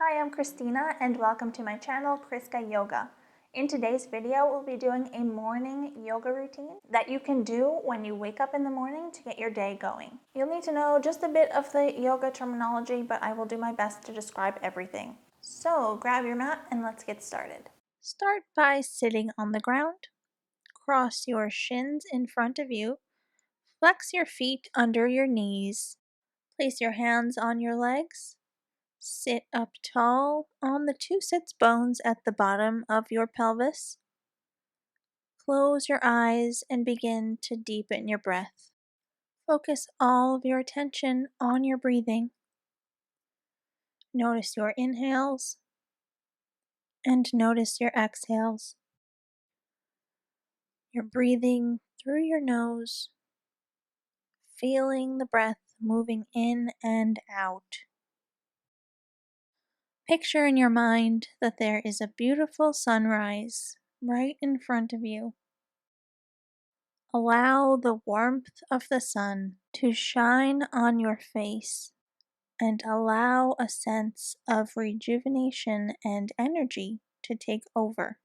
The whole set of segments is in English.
Hi, I'm Christina and welcome to my channel, Chriskayoga. In today's video, we'll be doing a morning yoga routine that you can do when you wake up in the morning to get your day going. You'll need to know just a bit of the yoga terminology, but I will do my best to describe everything. So grab your mat and let's get started. Start by sitting on the ground. Cross your shins in front of you. Flex your feet under your knees. Place your hands on your legs. Sit up tall on the two sits bones at the bottom of your pelvis. Close your eyes and begin to deepen your breath. Focus all of your attention on your breathing. Notice your inhales and notice your exhales. You're breathing through your nose, feeling the breath moving in and out. Picture in your mind that there is a beautiful sunrise right in front of you. Allow the warmth of the sun to shine on your face and allow a sense of rejuvenation and energy to take over.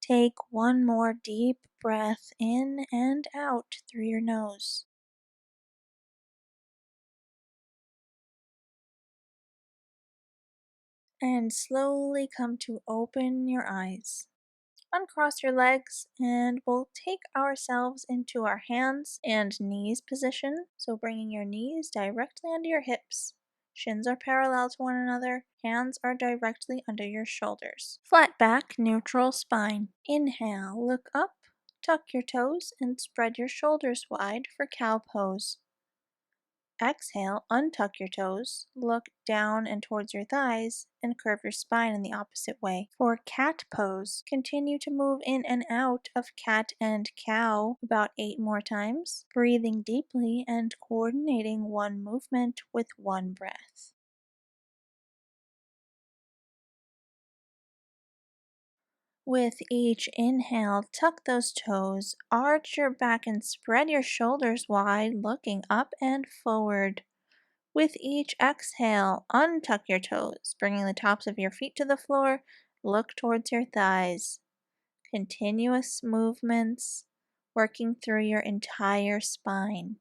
Take one more deep breath in and out through your nose. And slowly come to open your eyes. Uncross your legs and we'll take ourselves into our hands and knees position. So bringing your knees directly under your hips. Shins are parallel to one another. Hands are directly under your shoulders. Flat back, neutral spine. Inhale, look up, tuck your toes and spread your shoulders wide for cow pose. Exhale, untuck your toes, look down and towards your thighs, and curve your spine in the opposite way. For cat pose, continue to move in and out of cat and cow about 8 more times, breathing deeply and coordinating one movement with one breath. With each inhale, tuck those toes, arch your back and spread your shoulders wide, looking up and forward. With each exhale, untuck your toes, bringing the tops of your feet to the floor. Look towards your thighs. Continuous movements, working through your entire spine.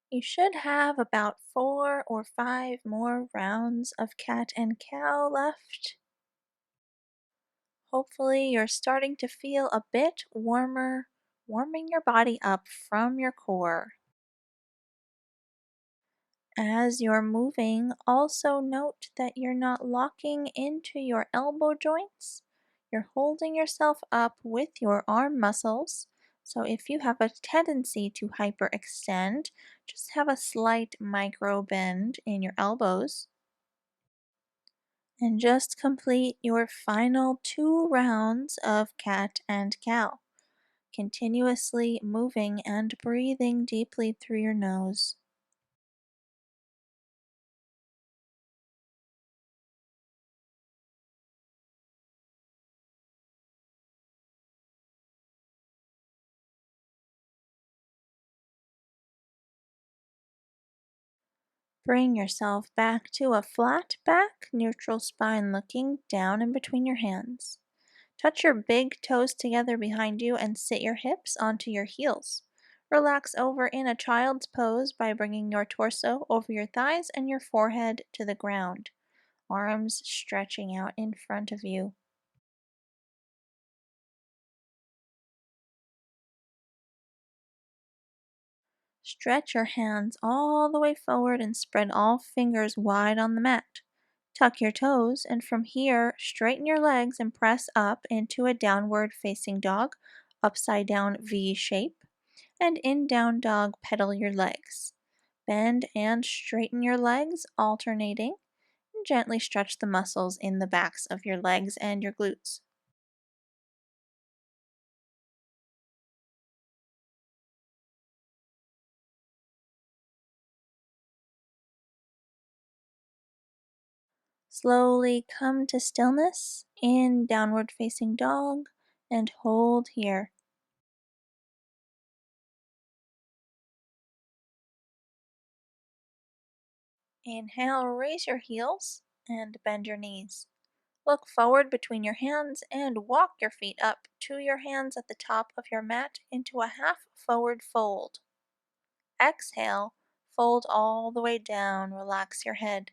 You should have about 4 or 5 more rounds of cat and cow left. Hopefully, you're starting to feel a bit warmer, warming your body up from your core. As you're moving, also note that you're not locking into your elbow joints. You're holding yourself up with your arm muscles. So if you have a tendency to hyperextend, just have a slight micro bend in your elbows. And just complete your final 2 rounds of cat and cow, continuously moving and breathing deeply through your nose. Bring yourself back to a flat back, neutral spine looking down in between your hands. Touch your big toes together behind you and sit your hips onto your heels. Relax over in a child's pose by bringing your torso over your thighs and your forehead to the ground, arms stretching out in front of you. Stretch your hands all the way forward and spread all fingers wide on the mat. Tuck your toes, and from here, straighten your legs and press up into a downward facing dog, upside down V shape, and in down dog, pedal your legs. Bend and straighten your legs, alternating, and gently stretch the muscles in the backs of your legs and your glutes. Slowly come to stillness in downward facing dog and hold here. Inhale, raise your heels and bend your knees. Look forward between your hands and walk your feet up to your hands at the top of your mat into a half forward fold. Exhale, fold all the way down, relax your head.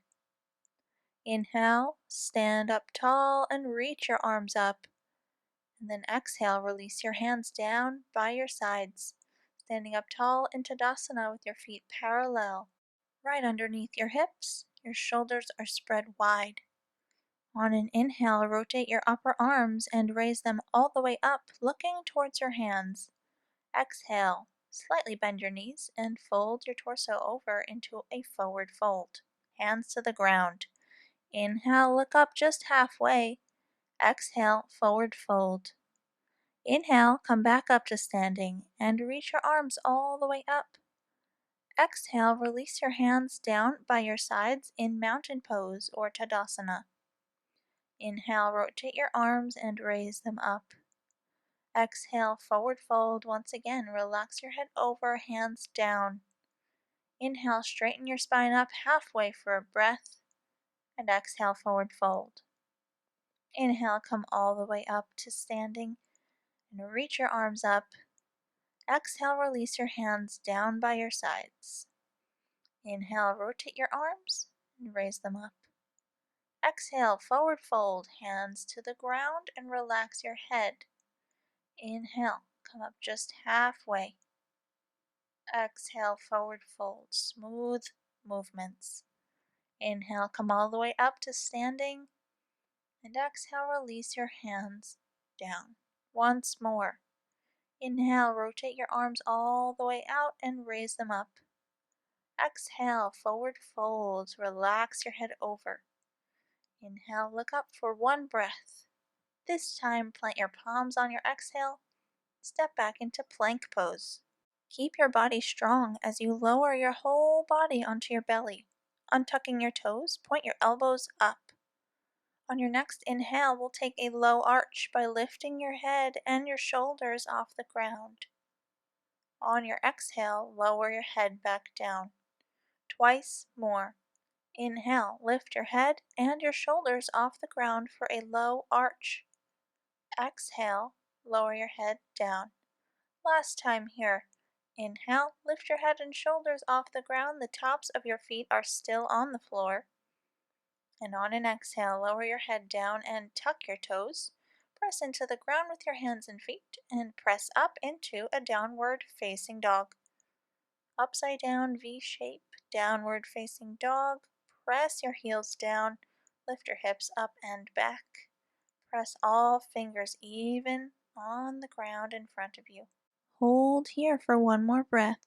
Inhale, stand up tall and reach your arms up. And then exhale, release your hands down by your sides, standing up tall in Tadasana with your feet parallel. Right underneath your hips, your shoulders are spread wide. On an inhale, rotate your upper arms and raise them all the way up, looking towards your hands. Exhale, slightly bend your knees and fold your torso over into a forward fold. Hands to the ground. Inhale, look up just halfway. Exhale, forward fold. Inhale, come back up to standing and reach your arms all the way up. Exhale, release your hands down by your sides in mountain pose or Tadasana. Inhale, rotate your arms and raise them up. Exhale, forward fold once again. Relax your head over, hands down. Inhale, straighten your spine up halfway for a breath. And exhale, forward fold. Inhale, come all the way up to standing and reach your arms up. Exhale, release your hands down by your sides. Inhale, rotate your arms and raise them up. Exhale, forward fold, hands to the ground and relax your head. Inhale, come up just halfway. Exhale, forward fold, smooth movements. Inhale, come all the way up to standing. And exhale, release your hands down. Once more. Inhale, rotate your arms all the way out and raise them up. Exhale, forward fold, relax your head over. Inhale, look up for one breath. This time, plant your palms on your exhale. Step back into plank pose. Keep your body strong as you lower your whole body onto your belly. Untucking your toes, point your elbows up. On your next inhale, we'll take a low arch by lifting your head and your shoulders off the ground. On your exhale, lower your head back down. Twice more. Inhale, lift your head and your shoulders off the ground for a low arch. Exhale, lower your head down. Last time here. Inhale, lift your head and shoulders off the ground. The tops of your feet are still on the floor. And on an exhale, lower your head down and tuck your toes. Press into the ground with your hands and feet and press up into a downward facing dog. Upside down V shape, downward facing dog. Press your heels down, lift your hips up and back. Press all fingers even on the ground in front of you. Hold here for one more breath.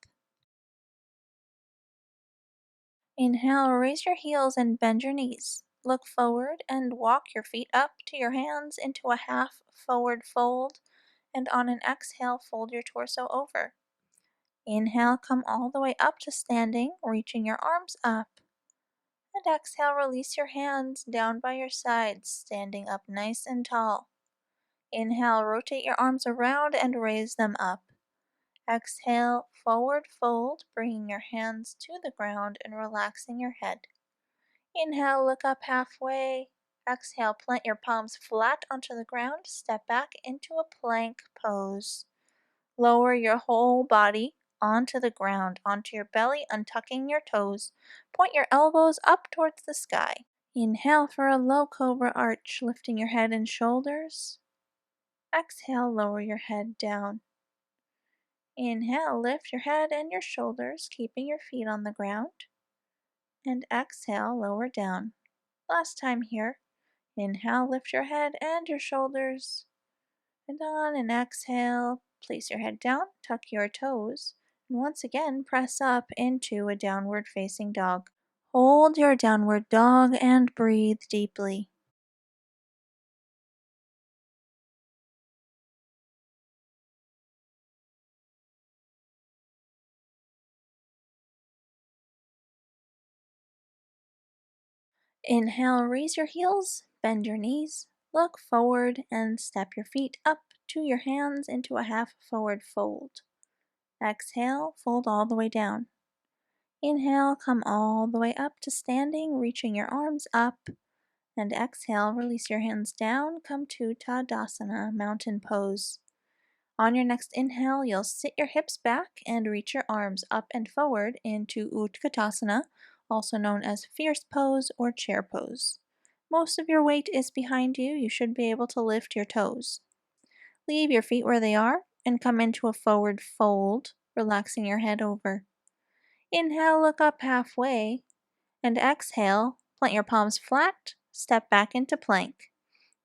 Inhale, raise your heels and bend your knees. Look forward and walk your feet up to your hands into a half forward fold, and on an exhale, fold your torso over. Inhale, come all the way up to standing, reaching your arms up. And exhale, release your hands down by your sides, standing up nice and tall. Inhale, rotate your arms around and raise them up. Exhale, forward fold, bringing your hands to the ground and relaxing your head. Inhale, look up halfway. Exhale, plant your palms flat onto the ground. Step back into a plank pose. Lower your whole body onto the ground, onto your belly, untucking your toes. Point your elbows up towards the sky. Inhale for a low cobra arch, lifting your head and shoulders. Exhale, lower your head down. Inhale, lift your head and your shoulders, keeping your feet on the ground. And exhale, lower down. Last time here. Inhale, lift your head and your shoulders. And on an exhale, place your head down, tuck your toes, and once again press up into a downward facing dog. Hold your downward dog and breathe deeply. Inhale, raise your heels, bend your knees, look forward, and step your feet up to your hands into a half forward fold. Exhale, fold all the way down. Inhale, come all the way up to standing, reaching your arms up. And exhale, release your hands down, come to Tadasana, mountain pose. On your next inhale, you'll sit your hips back and reach your arms up and forward into Utkatasana, also known as fierce pose or chair pose. Most of your weight is behind you. You should be able to lift your toes. Leave your feet where they are and come into a forward fold, relaxing your head over. Inhale, look up halfway, and exhale, plant your palms flat, step back into plank.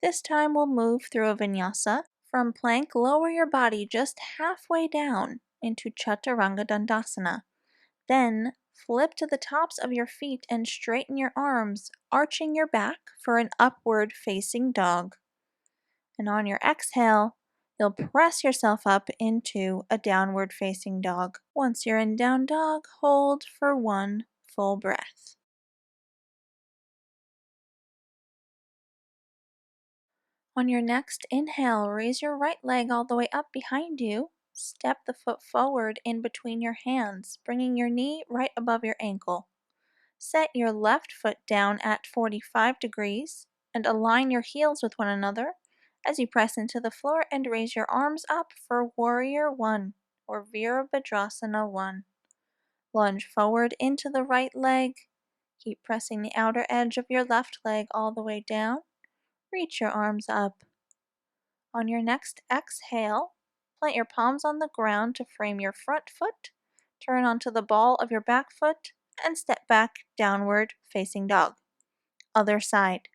This time we'll move through a Vinyasa. From plank, lower your body just halfway down into Chaturanga Dandasana. Then flip to the tops of your feet and straighten your arms, arching your back for an upward facing dog. And on your exhale, you'll press yourself up into a downward facing dog. Once you're in down dog, hold for one full breath. On your next inhale, raise your right leg all the way up behind you. Step the foot forward in between your hands, bringing your knee right above your ankle. Set your left foot down at 45 degrees and align your heels with one another as you press into the floor and raise your arms up for Warrior 1 or Virabhadrasana 1. Lunge forward into the right leg. Keep pressing the outer edge of your left leg all the way down. Reach your arms up. On your next exhale, plant your palms on the ground to frame your front foot, turn onto the ball of your back foot, and step back downward facing dog. Other side.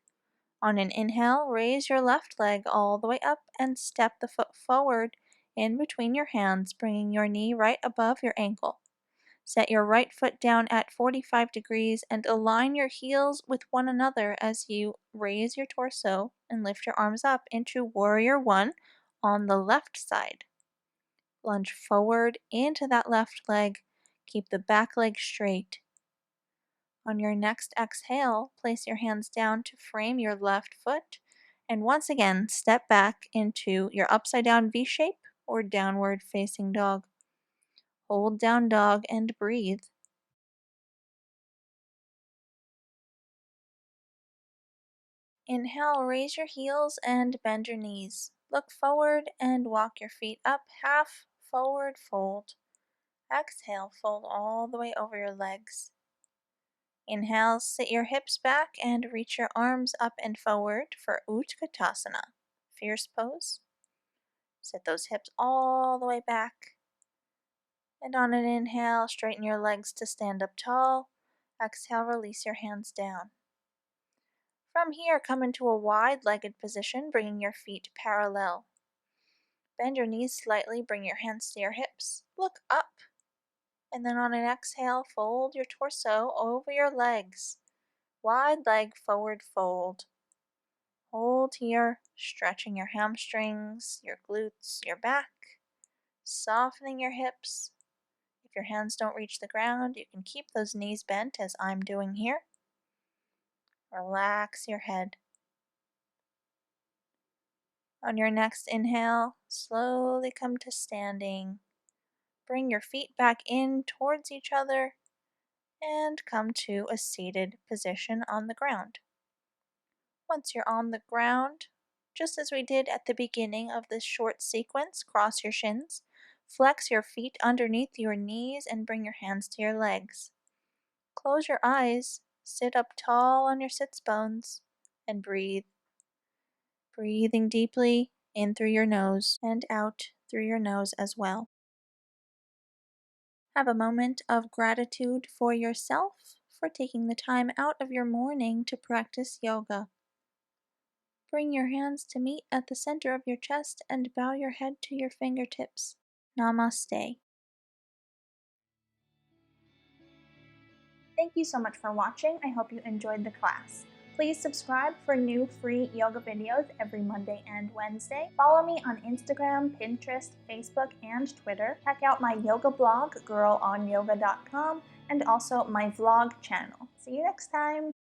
On an inhale, raise your left leg all the way up and step the foot forward in between your hands, bringing your knee right above your ankle. Set your right foot down at 45 degrees and align your heels with one another as you raise your torso and lift your arms up into Warrior 1 on the left side. Lunge forward into that left leg. Keep the back leg straight. On your next exhale, place your hands down to frame your left foot and once again step back into your upside down V shape or downward facing dog. Hold down dog and breathe. Inhale, raise your heels and bend your knees. Look forward and walk your feet up half forward fold. Exhale, fold all the way over your legs. Inhale, sit your hips back and reach your arms up and forward for Utkatasana, fierce pose. Sit those hips all the way back. And on an inhale, straighten your legs to stand up tall. Exhale, release your hands down. From here, come into a wide-legged position, bringing your feet parallel. Bend your knees slightly, bring your hands to your hips. Look up. And then on an exhale, fold your torso over your legs. Wide leg forward fold. Hold here, stretching your hamstrings, your glutes, your back, softening your hips. If your hands don't reach the ground, you can keep those knees bent as I'm doing here. Relax your head. On your next inhale, slowly come to standing. Bring your feet back in towards each other and come to a seated position on the ground. Once you're on the ground, just as we did at the beginning of this short sequence, cross your shins, flex your feet underneath your knees, and bring your hands to your legs. Close your eyes, sit up tall on your sits bones, and breathe. Breathing deeply in through your nose and out through your nose as well. Have a moment of gratitude for yourself for taking the time out of your morning to practice yoga. Bring your hands to meet at the center of your chest and bow your head to your fingertips. Namaste. Thank you so much for watching. I hope you enjoyed the class. Please subscribe for new free yoga videos every Monday and Wednesday. Follow me on Instagram, Pinterest, Facebook, and Twitter. Check out my yoga blog, girlonyoga.com, and also my vlog channel. See you next time!